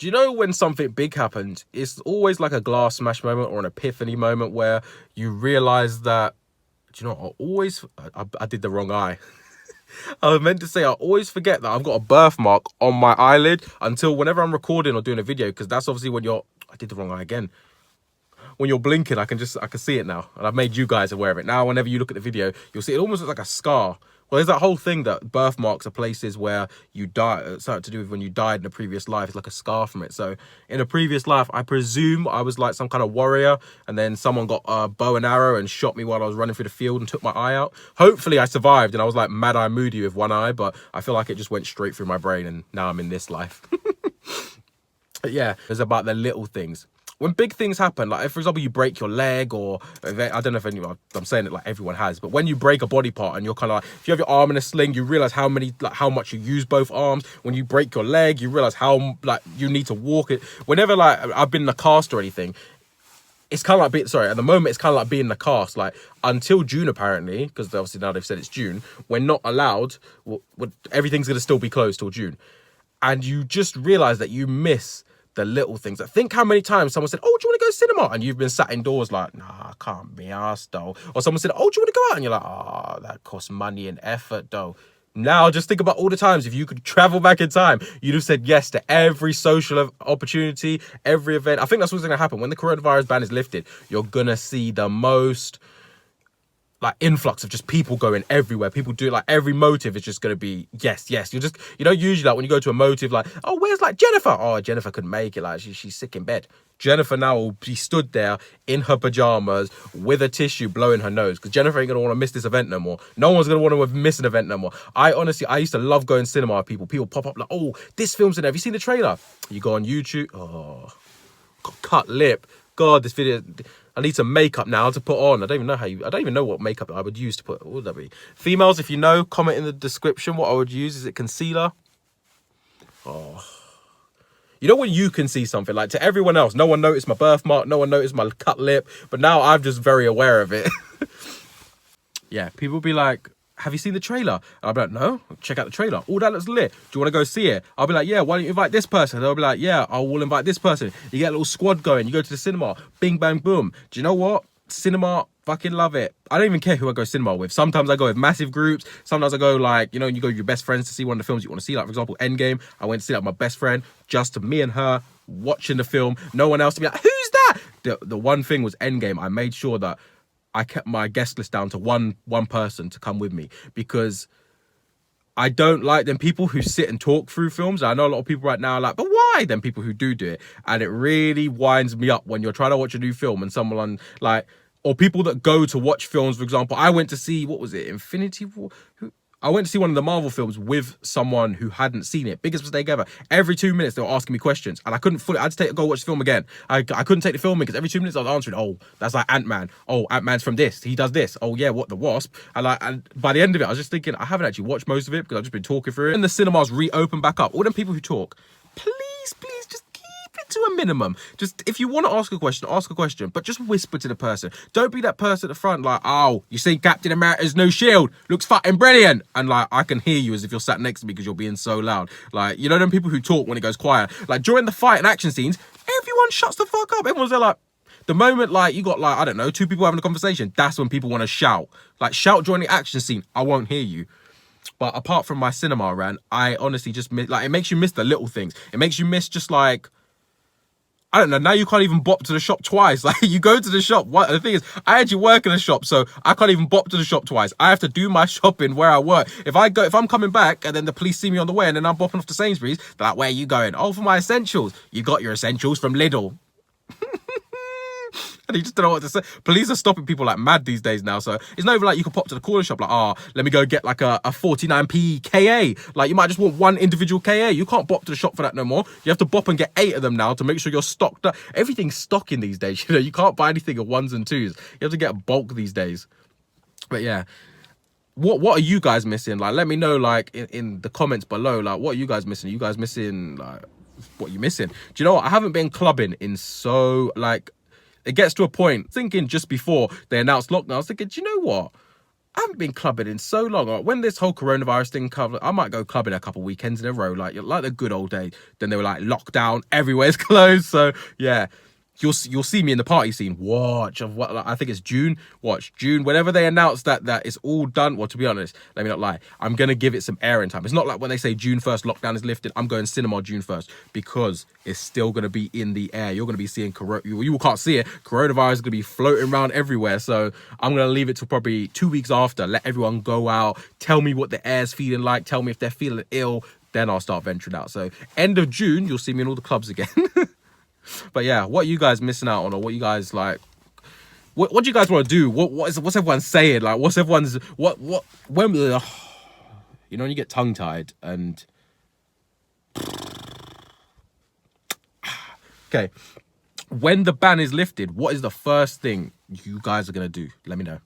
Do you know when something big happens, it's always like a glass smash moment or an epiphany moment where you realize that, do you know, I did the wrong eye. I was meant to say, I always forget that I've got a birthmark on my eyelid until whenever I'm recording or doing a video, because that's obviously when I did the wrong eye again. When you're blinking, I can see it now. And I've made you guys aware of it. Now, whenever you look at the video, you'll see it almost looks like a scar. Well, there's that whole thing that birthmarks are places where you die. It's something to do with when you died in a previous life. It's like a scar from it. So in a previous life, I presume I was like some kind of warrior, and then someone got a bow and arrow and shot me while I was running through the field and took my eye out. Hopefully I survived and I was like Mad Eye Moody with one eye, but I feel like it just went straight through my brain and now I'm in this life. But yeah, it's about the little things. When big things happen, like if, for example, you break your leg, or I don't know if anyone, I'm saying it like everyone has, but when you break a body part and you're kind of like, if you have your arm in a sling, you realize how much you use both arms. When you break your leg, you realize how like you need to walk it. Whenever like I've been in a cast or anything, it's kind of like at the moment, it's kind of like being in a cast. Like until June, apparently, because obviously now they've said it's June, we're not allowed, everything's going to still be closed till June. And you just realize that you miss the little things. I think how many times someone said, oh, do you want to go cinema? And you've been sat indoors like, nah, I can't be arsed though. Or someone said, oh, do you want to go out? And you're like, oh, that costs money and effort though. Now just think about all the times if you could travel back in time, you'd have said yes to every social opportunity, every event. I think that's what's going to happen. When the coronavirus ban is lifted, you're going to see the most like influx of just people going everywhere. People do like every motive is just going to be yes. You're just, usually like when you go to a motive, like, oh, where's like Jennifer? Oh, Jennifer couldn't make it. Like she's sick in bed. Jennifer now will be stood there in her pajamas with a tissue blowing her nose because Jennifer ain't going to want to miss this event no more. No one's going to want to miss an event no more. I used to love going cinema with people. People pop up like, oh, this film's in there. Have you seen the trailer? You go on YouTube. Oh, got cut lip. God, this video, I need some makeup now to put on. I don't even know what makeup I would use to put. What would that be? Females, if you know, comment in the description what I would use. Is it concealer? Oh. You know when you can see something, like to everyone else, no one noticed my birthmark, no one noticed my cut lip, but now I'm just very aware of it. Yeah, people be like, have you seen the trailer? And I'll be like, no, check out the trailer. Oh, that looks lit. Do you want to go see it? I'll be like, yeah, why don't you invite this person? They'll be like, yeah, I will invite this person. You get a little squad going. You go to the cinema. Bing, bang, boom. Do you know what? Cinema, fucking love it. I don't even care who I go cinema with. Sometimes I go with massive groups. Sometimes I go like, you go with your best friends to see one of the films you want to see. Like, for example, Endgame. I went to see like my best friend, just me and her watching the film. No one else to be like, who's that? The one thing was Endgame. I made sure that I kept my guest list down to one person to come with me because I don't like them people who sit and talk through films. I know a lot of people right now are like, but why? Them people who do it. And it really winds me up when you're trying to watch a new film and someone like, or people that go to watch films, for example. I went to see, what was it? Infinity War? I went to see one of the Marvel films with someone who hadn't seen it. Biggest mistake ever. Every 2 minutes, they were asking me questions. And I couldn't I had to go watch the film again. I couldn't take the film in because every 2 minutes I was answering, oh, that's like Ant-Man. Oh, Ant-Man's from this. He does this. Oh, yeah, what, the Wasp? And by the end of it, I was just thinking, I haven't actually watched most of it because I've just been talking through it. And the cinemas reopen back up. All them people who talk, please, just keep it to a minimum. Just, if you want to ask a question, but just whisper to the person. Don't be that person at the front like, oh, you see Captain America's new shield? Looks fucking brilliant. And like, I can hear you as if you're sat next to me because you're being so loud. Like, them people who talk when it goes quiet. Like, during the fight and action scenes, everyone shuts the fuck up. Everyone's there like, the moment, like, you got, like, I don't know, two people having a conversation, that's when people want to shout. Like, shout during the action scene. I won't hear you. But apart from my cinema rant, I honestly just miss, like, it makes you miss the little things. It makes you miss just, like, I don't know, now you can't even bop to the shop twice. Like, you go to the shop. The thing is, I actually work in a shop, so I can't even bop to the shop twice. I have to do my shopping where I work. If I'm coming back and then the police see me on the way and then I'm bopping off to Sainsbury's, they're like, where are you going? Oh, for my essentials. You got your essentials from Lidl. And you just don't know what to say. Police are stopping people like mad these days now. So it's not even like you can pop to the corner shop like, let me go get like a 49p KA. Like, you might just want one individual KA. You can't bop to the shop for that no more. You have to bop and get 8 of them now to make sure you're stocked up. Everything's stocking these days. You can't buy anything in 1s and 2s. You have to get bulk these days. But yeah. What are you guys missing? Like, let me know, like, in the comments below. Like, what are you guys missing? Are you guys missing, like, what are you missing? Do you know what? I haven't been clubbing in it gets to a point, thinking just before they announced lockdown, I was thinking, do you know what? I haven't been clubbing in so long. When this whole coronavirus thing covered, I might go clubbing a couple weekends in a row, like the good old days. Then they were like lockdown, everywhere's closed. So yeah, you'll see me in the party scene. Watch of what, like, I think it's June. Watch June. Whenever they announce that it's all done. Well, to be honest, let me not lie. I'm gonna give it some airing time. It's not like when they say June 1st lockdown is lifted. I'm going cinema June 1st because it's still gonna be in the air. You're gonna be seeing you can't see it. Coronavirus is gonna be floating around everywhere. So I'm gonna leave it till probably 2 weeks after. Let everyone go out. Tell me what the air's feeling like. Tell me if they're feeling ill. Then I'll start venturing out. So end of June, you'll see me in all the clubs again. But yeah, what are you guys missing out on, or what you guys like? What do you guys want to do? What's everyone saying? Like, what's everyone's when you know when you get tongue tied and okay, when the ban is lifted, what is the first thing you guys are gonna do? Let me know.